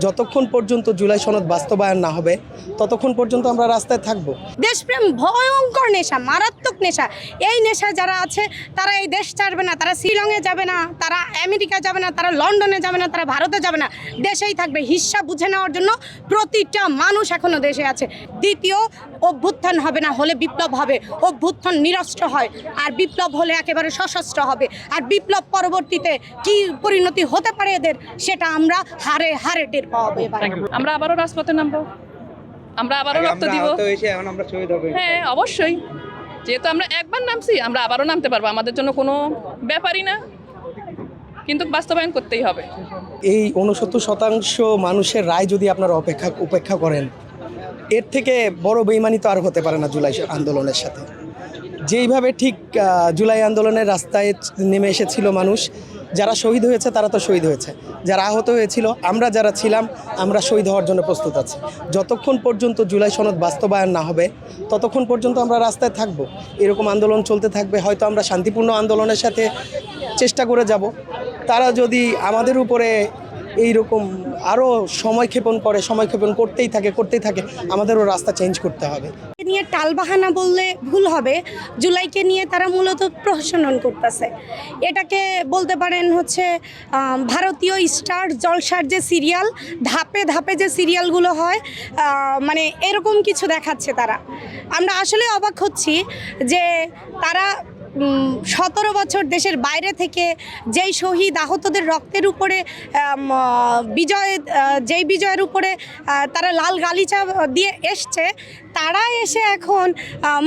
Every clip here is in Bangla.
যতক্ষণ পর্যন্ত জুলাই সনদ বাস্তবায়ন না হবে ততক্ষণ পর্যন্ত আমরা রাস্তায় থাকব। দেশপ্রেম ভয়ঙ্কর নেশা, মারাত্মক নেশা। এই নেশা যারা আছে তারা এই দেশ ছাড়বে না, তারা শিলংয়ে যাবে না, তারা আমেরিকা যাবে না, তারা লন্ডনে যাবে না, তারা ভারতে যাবে না, দেশেই থাকবে। হিস্সা বুঝে নেওয়ার জন্য প্রতিটা মানুষ এখনো দেশে আছে। দ্বিতীয় অভ্যুত্থান হবে না, হলে বিপ্লব হবে। অভ্যুত্থান নিরস্ত্র হয়, আর বিপ্লব হলে একেবারে সশস্ত্র হবে। আর বিপ্লব পরবর্তীতে কি পরিণতি হতে পারে এদের, সেটা আমরা হারে হারে টের পাবো। আমরা আবারও রাজপথে নামবো, আমরা আবারও রক্ত দিব। হ্যাঁ, অবশ্যই, যেহেতু আমরা একবার নামছি আমরা আবারও নামতে পারবো, আমাদের জন্য কোনো ব্যাপারই না, কিন্তু বাস্তবায়ন করতেই হবে। এই 69% মানুষের রায় যদি আপনারা উপেক্ষা করেন, এর থেকে বড় বেইমানি তো আর হতে পারে না জুলাই আন্দোলনের সাথে। যেইভাবে ঠিক জুলাই আন্দোলনের রাস্তায় নেমে এসেছিল মানুষ, যারা শহীদ হয়েছে তারা তো শহীদ হয়েছে, যারা আহত হয়েছিল, আমরা যারা ছিলাম আমরা শহীদ হওয়ার জন্য প্রস্তুত আছি। যতক্ষণ পর্যন্ত জুলাই সনদ বাস্তবায়ন না হবে ততক্ষণ পর্যন্ত আমরা রাস্তায় থাকব। এরকম আন্দোলন চলতে থাকবে। হয়তো আমরা শান্তিপূর্ণ আন্দোলনের সাথে চেষ্টা করে যাব। তারা যদি আমাদের উপরে এইরকম আরও সময়ক্ষেপণ করতেই থাকে, আমাদেরও রাস্তা চেঞ্জ করতে হবে। নিয়ে টালবাহানা বললে ভুল হবে। জুলাইকে নিয়ে তারা মূলত প্রহসন করতেছে। এটাকে বলতে পারেন হচ্ছে ভারতীয় স্টার জলসার যে সিরিয়াল, ধাপে ধাপে যে সিরিয়ালগুলো হয়, মানে এরকম কিছু দেখাচ্ছে তারা। আমরা আসলে অবাক হচ্ছি যে তারা 17 বছর দেশের বাইরে থেকে যেই শহীদ আহতদের রক্তের উপরে যেই বিজয়ের উপরে তারা লাল গালিচা দিয়ে এসছে, তারা এসে এখন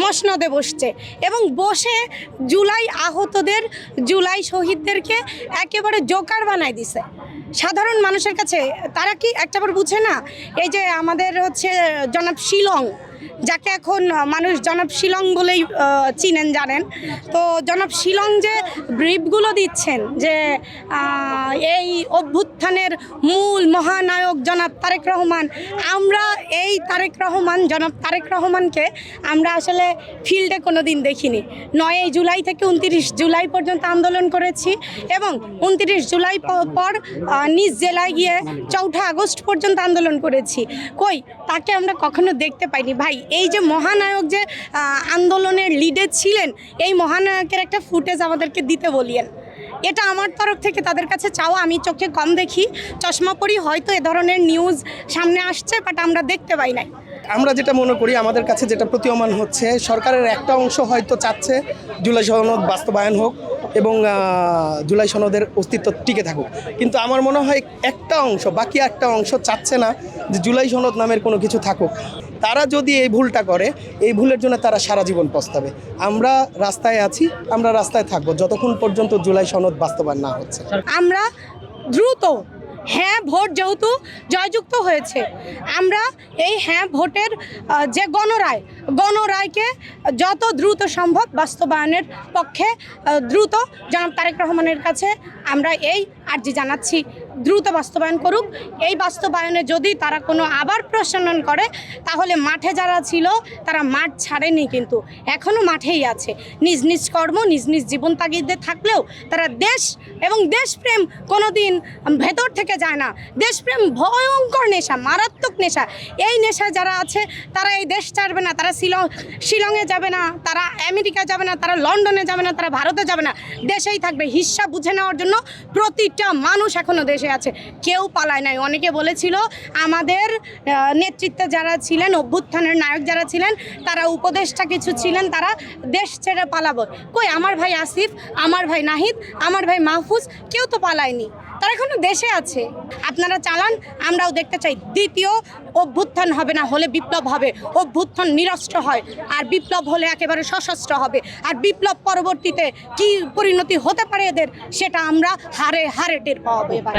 মসনদে বসছে এবং বসে জুলাই আহতদের, জুলাই শহীদদেরকে একেবারে জোকার বানায় দিছে সাধারণ মানুষের কাছে। তারা কি একটাবার বুঝে না? এই যে আমাদের হচ্ছে জনাব শিলং, যাকে এখন মানুষ জনাব শিলং বলেই চিনেন, জানেন তো, জনাব শিলং যে ব্রিফগুলো দিচ্ছেন যে এই অভ্যুত্থানের মূল মহানায়ক জনাব তারেক রহমান, আমরা এই জনাব তারেক রহমানকে আমরা আসলে ফিল্ডে কোনো দিন দেখিনি। 9 জুলাই থেকে 29 জুলাই পর্যন্ত আন্দোলন করেছি এবং 29 জুলাই পর নিজ জেলায় গিয়ে 4 আগস্ট পর্যন্ত আন্দোলন করেছি। কই, তাকে আমরা কখনো দেখতে পাইনি। ভাই, এই যে মহানায়ক যে আন্দোলনের লিডে ছিলেন, এই মহানায়কের একটা ফুটেজ আমাদেরকে দিতে বলিয়েন। এটা আমার তরফ থেকে তাদের কাছে চাওয়া। আমি চোখে কম দেখি, চশমা পরি, হয়তো এ ধরনের নিউজ সামনে আসছে, বাট আমরা দেখতে পাই নাই। আমরা যেটা মনে করি, আমাদের কাছে যেটা প্রতীয়মান হচ্ছে, সরকারের একটা অংশ হয়তো চাচ্ছে জুলাই সনদ বাস্তবায়ন হোক এবং জুলাই সনদের অস্তিত্ব টিকে থাকুক, কিন্তু আমার মনে হয় বাকি একটা অংশ চাচ্ছে না যে জুলাই সনদ নামের কোনো কিছু থাকুক। তারা যদি এই ভুলটা করে, এই ভুলের জন্য তারা সারা জীবন পস্তাবে। আমরা রাস্তায় আছি, আমরা রাস্তায় থাকবো যতক্ষণ পর্যন্ত জুলাই সনদ বাস্তবায়ন না হচ্ছে। আমরা দ্রুত হ্যাঁ ভোট যেহেতু জয়যুক্ত হয়েছে, আমরা এই হ্যাঁ ভোটের যে গণরায়কে যত দ্রুত সম্ভব বাস্তবায়নের পক্ষে দ্রুত জনাব তারেক রহমানের কাছে আমরা এই আর্জি জানাচ্ছি, দ্রুত বাস্তবায়ন করুক। এই বাস্তবায়নে যদি তারা কোনো আবার প্রশ্ন করে, তাহলে মাঠে যারা ছিল তারা মাঠ ছাড়েনি, কিন্তু এখনও মাঠেই আছে। নিজ নিজ কর্ম, নিজ নিজ জীবন তাগিদে থাকলেও তারা দেশ এবং দেশপ্রেম কোনো দিন ভেতর থেকে যায় না। দেশপ্রেম ভয়ঙ্কর নেশা, মারাত্মক নেশা। এই নেশা যারা আছে তারা এই দেশ ছাড়বে না, তারা শিলংয়ে যাবে না, তারা আমেরিকা যাবে না, তারা লন্ডনে যাবে না, তারা ভারতে যাবে না, দেশেই থাকবে। হিস্সা বুঝে নেওয়ার জন্য প্রতিটা মানুষ এখনও দেশে আছে, কেউ পালায় নাই। অনেকে বলেছিল আমাদের নেতৃত্বে যারা ছিলেন, অভ্যুত্থানের নায়ক যারা ছিলেন, তারা উপদেষ্টা কিছু ছিলেন, তারা দেশ ছেড়ে পালাবো। কই, আমার ভাই আসিফ, আমার ভাই নাহিদ, আমার ভাই মাহফুজ, কেউ তো পালায়নি, তারা এখনো দেশে আছে। আপনারা চালান, আমরাও দেখতে চাই। দ্বিতীয় অভ্যুত্থান হবে না, হলে বিপ্লব হবে। অভ্যুত্থান নিরস্ত্র হয়, আর বিপ্লব হলে একেবারে সশস্ত্র হবে। আর বিপ্লব পরবর্তীতে কি পরিণতি হতে পারে এদের, সেটা আমরা হারে হারে টের পাবো এবার।